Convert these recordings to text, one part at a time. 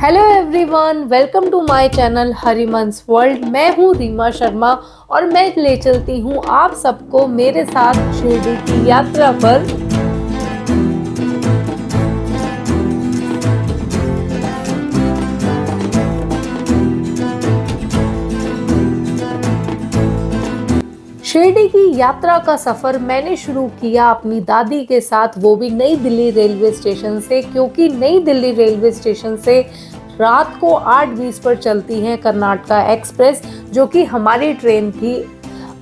Hello everyone, welcome to my channel Hariman's world. मैं हूँ रीमा शर्मा और मैं ले चलती हूँ आप सबको मेरे साथ शिरडी की यात्रा पर। शिरडी की यात्रा का सफ़र मैंने शुरू किया अपनी दादी के साथ, वो भी नई दिल्ली रेलवे स्टेशन से, क्योंकि नई दिल्ली रेलवे स्टेशन से रात को 8:20 पर चलती है कर्नाटका एक्सप्रेस, जो कि हमारी ट्रेन थी।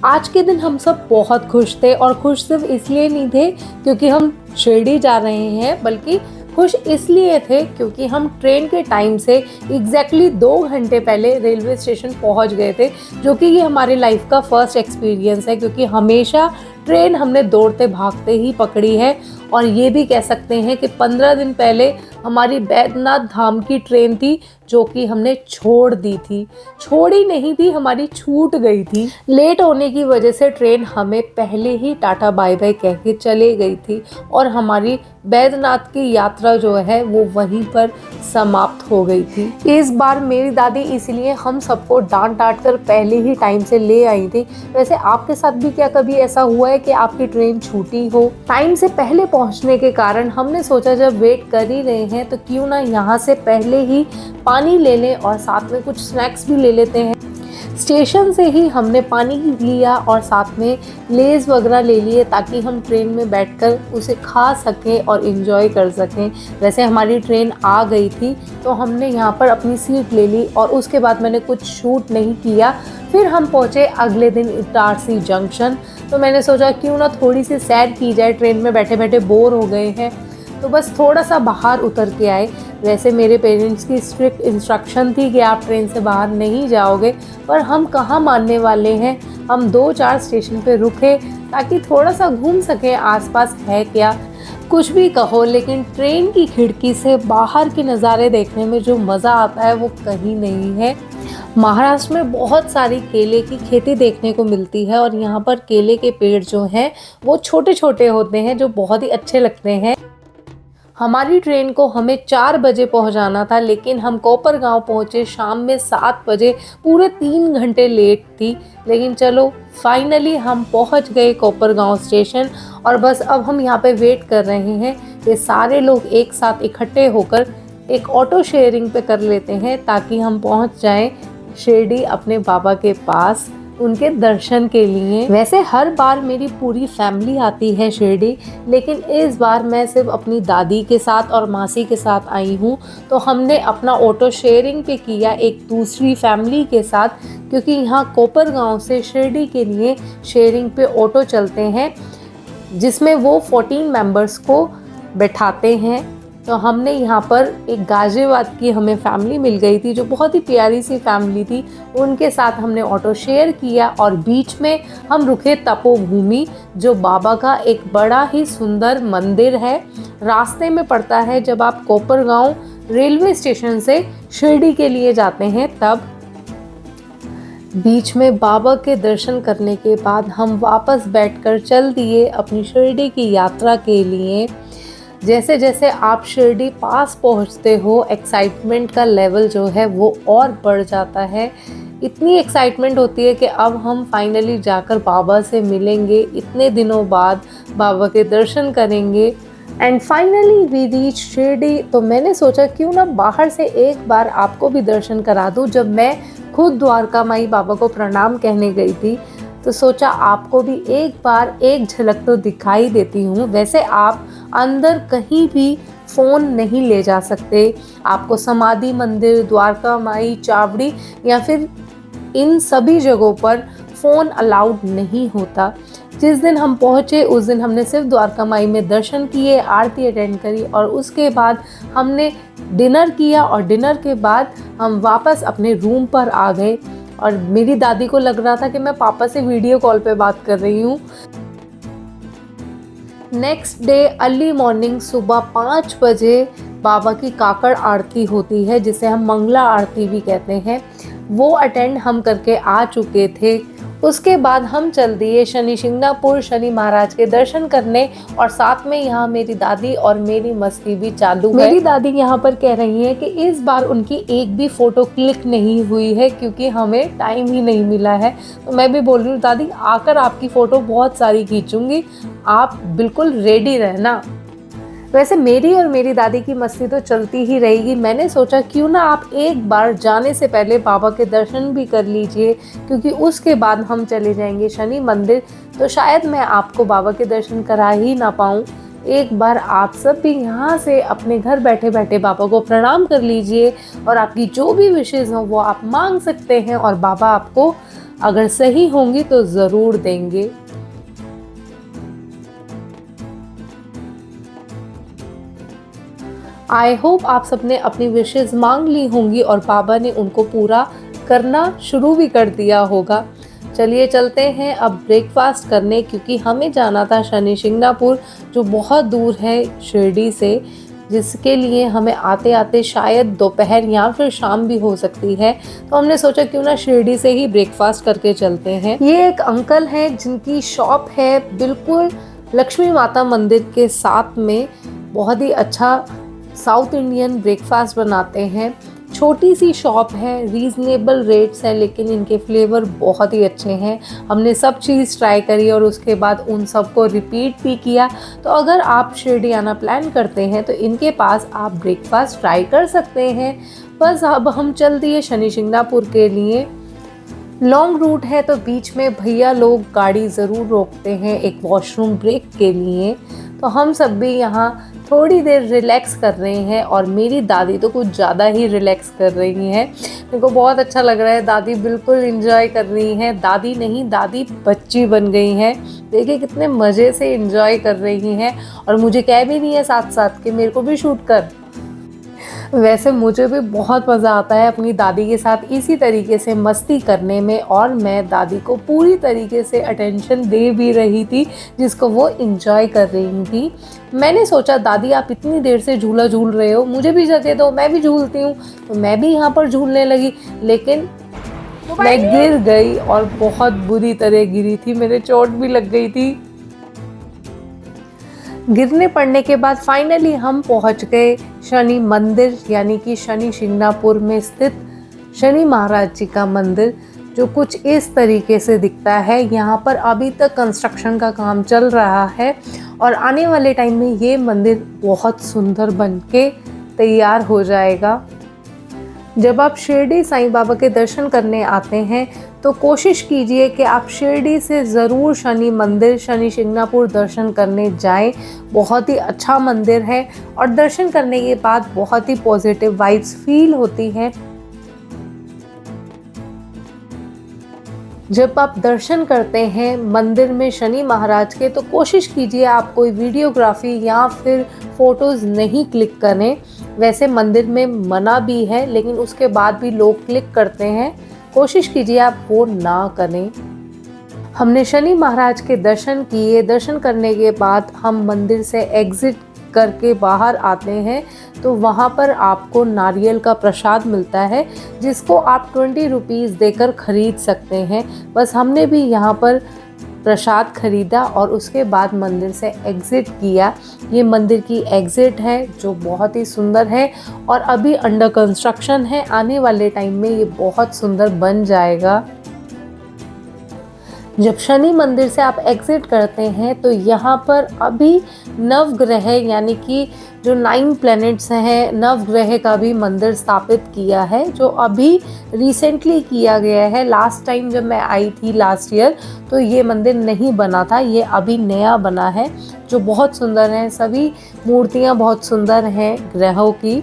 आज के दिन हम सब बहुत खुश थे, और खुश सिर्फ इसलिए नहीं थे क्योंकि हम शिरडी जा रहे हैं, बल्कि खुश इसलिए थे क्योंकि हम ट्रेन के टाइम से एग्जैक्टली 2 घंटे पहले रेलवे स्टेशन पहुंच गए थे, जो कि ये हमारे लाइफ का फर्स्ट एक्सपीरियंस है, क्योंकि हमेशा ट्रेन हमने दौड़ते भागते ही पकड़ी है। और ये भी कह सकते हैं कि 15 दिन पहले हमारी बैद्यनाथ धाम की ट्रेन थी, जो कि हमने छोड़ दी थी। छोड़ी नहीं थी, हमारी छूट गई थी। लेट होने की वजह से ट्रेन हमें पहले ही टाटा बाय बाय कह के चले गई थी, और हमारी बैद्यनाथ की यात्रा जो है वो वहीं पर समाप्त हो गई थी। इस बार मेरी दादी इसलिए हम सबको डांट डांट कर पहले ही टाइम से ले आई थी। वैसे आपके साथ भी क्या कभी ऐसा हुआ है कि आपकी ट्रेन छूटी हो? टाइम से पहले पहुंचने के कारण हमने सोचा जब वेट कर ही रहे हैं तो क्यों ना यहाँ से पहले ही पानी ले लें और साथ में कुछ स्नैक्स भी ले लेते हैं। स्टेशन से ही हमने पानी लिया और साथ में लेज़ वगैरह ले लिए, ताकि हम ट्रेन में बैठकर उसे खा सकें और एंजॉय कर सकें। वैसे हमारी ट्रेन आ गई थी तो हमने यहाँ पर अपनी सीट ले ली, और उसके बाद मैंने कुछ शूट नहीं किया। फिर हम पहुँचे अगले दिन इटारसी जंक्शन। तो मैंने सोचा क्यों ना थोड़ी सी सैर की जाए, ट्रेन में बैठे बैठे बोर हो गए हैं, तो बस थोड़ा सा बाहर उतर के आए। वैसे मेरे पेरेंट्स की स्ट्रिक्ट इंस्ट्रक्शन थी कि आप ट्रेन से बाहर नहीं जाओगे, पर हम कहाँ मानने वाले हैं। हम 2-4 स्टेशन पे रुके ताकि थोड़ा सा घूम सकें आसपास है क्या। कुछ भी कहो, लेकिन ट्रेन की खिड़की से बाहर के नज़ारे देखने में जो मज़ा आता है वो कहीं नहीं है। महाराष्ट्र में बहुत सारी केले की खेती देखने को मिलती है, और यहाँ पर केले के पेड़ जो हैं वो छोटे छोटे होते हैं, जो बहुत ही अच्छे लगते हैं। हमारी ट्रेन को हमें 4 बजे पहुंचाना था, लेकिन हम कोपरगांव पहुंचे शाम में 7 बजे, पूरे 3 घंटे लेट थी। लेकिन चलो फाइनली हम पहुंच गए कोपरगांव स्टेशन, और बस अब हम यहाँ पे वेट कर रहे हैं कि सारे लोग एक साथ इकट्ठे होकर एक ऑटो शेयरिंग पे कर लेते हैं, ताकि हम पहुंच जाएं शिरडी अपने बाबा के पास उनके दर्शन के लिए। वैसे हर बार मेरी पूरी फैमिली आती है शिरडी, लेकिन इस बार मैं सिर्फ अपनी दादी के साथ और मासी के साथ आई हूँ। तो हमने अपना ऑटो शेयरिंग पे किया एक दूसरी फैमिली के साथ, क्योंकि यहाँ कोपरगांव से शिरडी के लिए शेयरिंग पे ऑटो चलते हैं, जिसमें वो 14 मेंबर्स को बैठाते हैं। तो हमने यहाँ पर एक गाजियाबाद की हमें फैमिली मिल गई थी, जो बहुत ही प्यारी सी फैमिली थी। उनके साथ हमने ऑटो शेयर किया, और बीच में हम रुके तपोभूमि, जो बाबा का एक बड़ा ही सुंदर मंदिर है। रास्ते में पड़ता है जब आप कोपरगांव रेलवे स्टेशन से शिरडी के लिए जाते हैं, तब बीच में बाबा के दर्शन करने के बाद हम वापस बैठकर चल दिए अपनी शिरडी की यात्रा के लिए। जैसे जैसे आप शिरडी पास पहुंचते हो, एक्साइटमेंट का लेवल जो है वो और बढ़ जाता है। इतनी एक्साइटमेंट होती है कि अब हम फाइनली जाकर बाबा से मिलेंगे, इतने दिनों बाद बाबा के दर्शन करेंगे। And finally we reach Shirdi. तो मैंने सोचा क्यों ना बाहर से एक बार आपको भी दर्शन करा दूँ। जब मैं खुद द्वारका माई बाबा को प्रणाम कहने गई थी, तो सोचा आपको भी एक बार एक झलक तो दिखाई देती हूँ। वैसे आप अंदर कहीं भी फ़ोन नहीं ले जा सकते। आपको समाधि मंदिर, द्वारका माई, चावड़ी या फिर इन सभी जगहों पर फ़ोन अलाउड नहीं होता। जिस दिन हम पहुँचे उस दिन हमने सिर्फ द्वारका माई में दर्शन किए, आरती अटेंड करी, और उसके बाद हमने डिनर किया, और डिनर के बाद हम वापस अपने रूम पर आ गए। और मेरी दादी को लग रहा था कि मैं पापा से वीडियो कॉल पे बात कर रही हूँ। नेक्स्ट डे अर्ली मॉर्निंग सुबह 5 बजे बाबा की काकड़ आरती होती है, जिसे हम मंगला आरती भी कहते हैं। वो अटेंड हम करके आ चुके थे, उसके बाद हम चल दिए शनि शिंगणापुर शनि महाराज के दर्शन करने, और साथ में यहाँ मेरी दादी और मेरी मस्ती भी चालू है। मेरी दादी यहाँ पर कह रही है कि इस बार उनकी एक भी फोटो क्लिक नहीं हुई है क्योंकि हमें टाइम ही नहीं मिला है। तो मैं भी बोल रही हूँ दादी, आकर आपकी फ़ोटो बहुत सारी खींचूंगी, आप बिल्कुल रेडी रहना। वैसे मेरी और मेरी दादी की मस्ती तो चलती ही रहेगी। मैंने सोचा क्यों ना आप एक बार जाने से पहले बाबा के दर्शन भी कर लीजिए, क्योंकि उसके बाद हम चले जाएंगे शनि मंदिर, तो शायद मैं आपको बाबा के दर्शन करा ही ना पाऊँ। एक बार आप सब भी यहाँ से अपने घर बैठे बैठे बाबा को प्रणाम कर लीजिए, और आपकी जो भी विशेज़ हों वो आप मांग सकते हैं, और बाबा आपको अगर सही होंगी तो ज़रूर देंगे। आई होप आप सबने अपनी विशेज़ मांग ली होंगी और बाबा ने उनको पूरा करना शुरू भी कर दिया होगा। चलिए चलते हैं अब ब्रेकफास्ट करने, क्योंकि हमें जाना था शनि शिंगणापुर, जो बहुत दूर है शिरडी से, जिसके लिए हमें आते आते शायद दोपहर या फिर शाम भी हो सकती है। तो हमने सोचा क्यों ना शिरडी से ही ब्रेकफास्ट करके चलते हैं। ये एक अंकल हैं जिनकी शॉप है बिल्कुल लक्ष्मी माता मंदिर के साथ में। बहुत ही अच्छा साउथ इंडियन ब्रेकफास्ट बनाते हैं। छोटी सी शॉप है, रीज़नेबल रेट्स हैं, लेकिन इनके फ्लेवर बहुत ही अच्छे हैं। हमने सब चीज़ ट्राई करी और उसके बाद उन सबको रिपीट भी किया। तो अगर आप शिरडी आना प्लान करते हैं तो इनके पास आप ब्रेकफास्ट ट्राई कर सकते हैं। बस अब हम चल दिए शनि शिंगणापुर के लिए। लॉन्ग रूट है तो बीच में भैया लोग गाड़ी ज़रूर रोकते हैं एक वॉशरूम ब्रेक के लिए। तो हम सब भी यहाँ थोड़ी देर रिलैक्स कर रहे हैं, और मेरी दादी तो कुछ ज़्यादा ही रिलैक्स कर रही हैं। मेरे को बहुत अच्छा लग रहा है, दादी बिल्कुल एंजॉय कर रही हैं। दादी नहीं, दादी बच्ची बन गई हैं। देखिए कितने मज़े से एंजॉय कर रही हैं, और मुझे कह भी नहीं है साथ साथ कि मेरे को भी शूट कर। वैसे मुझे भी बहुत मज़ा आता है अपनी दादी के साथ इसी तरीके से मस्ती करने में, और मैं दादी को पूरी तरीके से अटेंशन दे भी रही थी जिसको वो एंजॉय कर रही थी। मैंने सोचा दादी आप इतनी देर से झूला झूल रहे हो, मुझे भी जगह दो, मैं भी झूलती हूँ। तो मैं भी यहाँ पर झूलने लगी, लेकिन मैं गिर गई और बहुत बुरी तरह गिरी थी, मेरे चोट भी लग गई थी। गिरने पड़ने के बाद फाइनली हम पहुंच गए शनि मंदिर, यानी कि शनि शिंगणापुर में स्थित शनि महाराज जी का मंदिर, जो कुछ इस तरीके से दिखता है। यहाँ पर अभी तक कंस्ट्रक्शन का काम चल रहा है, और आने वाले टाइम में ये मंदिर बहुत सुंदर बन के तैयार हो जाएगा। जब आप शिरडी साईं बाबा के दर्शन करने आते हैं तो कोशिश कीजिए कि आप शिरडी से ज़रूर शनि मंदिर शनि शिंगणापुर दर्शन करने जाएं। बहुत ही अच्छा मंदिर है, और दर्शन करने के बाद बहुत ही पॉजिटिव वाइब्स फील होती हैं। जब आप दर्शन करते हैं मंदिर में शनि महाराज के, तो कोशिश कीजिए आप कोई वीडियोग्राफी या फिर फ़ोटोज़ नहीं क्लिक करें। वैसे मंदिर में मना भी है, लेकिन उसके बाद भी लोग क्लिक करते हैं। कोशिश कीजिए आप वो ना करें। हमने शनि महाराज के दर्शन किए। दर्शन करने के बाद हम मंदिर से एग्ज़िट करके बाहर आते हैं, तो वहाँ पर आपको नारियल का प्रसाद मिलता है, जिसको आप 20 रुपीज़ देकर ख़रीद सकते हैं। बस हमने भी यहाँ पर प्रसाद खरीदा और उसके बाद मंदिर से एग्ज़िट किया। ये मंदिर की एग्ज़िट है जो बहुत ही सुंदर है, और अभी अंडर कंस्ट्रक्शन है। आने वाले टाइम में ये बहुत सुंदर बन जाएगा। जब शनि मंदिर से आप एग्ज़िट करते हैं तो यहाँ पर अभी नवग्रह यानी कि जो 9 प्लैनेट्स हैं, नवग्रह का भी मंदिर स्थापित किया है, जो अभी रिसेंटली किया गया है। लास्ट टाइम जब मैं आई थी लास्ट ईयर, तो ये मंदिर नहीं बना था, ये अभी नया बना है, जो बहुत सुंदर है। सभी मूर्तियाँ बहुत सुंदर हैं, ग्रहों की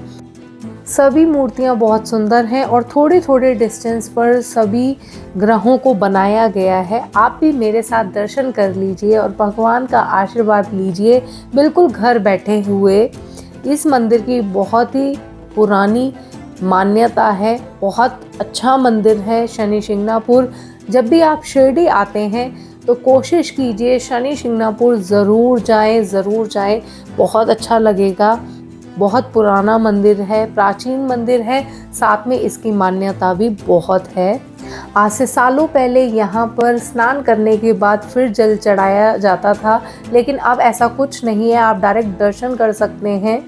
सभी मूर्तियाँ बहुत सुंदर हैं, और थोड़े थोड़े डिस्टेंस पर सभी ग्रहों को बनाया गया है। आप भी मेरे साथ दर्शन कर लीजिए और भगवान का आशीर्वाद लीजिए, बिल्कुल घर बैठे हुए। इस मंदिर की बहुत ही पुरानी मान्यता है, बहुत अच्छा मंदिर है शनि शिंगणापुर। जब भी आप शिरडी आते हैं तो कोशिश कीजिए शनि शिंगणापुर ज़रूर जाएं, बहुत अच्छा लगेगा। बहुत पुराना मंदिर है, प्राचीन मंदिर है, साथ में इसकी मान्यता भी बहुत है। आज से सालों पहले यहाँ पर स्नान करने के बाद फिर जल चढ़ाया जाता था, लेकिन अब ऐसा कुछ नहीं है, आप डायरेक्ट दर्शन कर सकते हैं।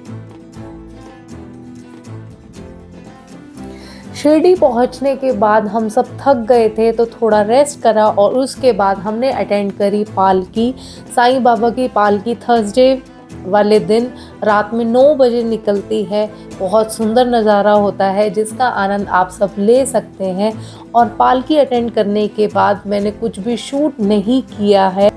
शिरडी पहुंचने के बाद हम सब थक गए थे तो थोड़ा रेस्ट करा और उसके बाद हमने अटेंड करी पालकी। साईं बाबा की पालकी थर्सडे वाले दिन रात में 9 बजे निकलती है। बहुत सुंदर नज़ारा होता है जिसका आनंद आप सब ले सकते हैं। और पालकी अटेंड करने के बाद मैंने कुछ भी शूट नहीं किया है,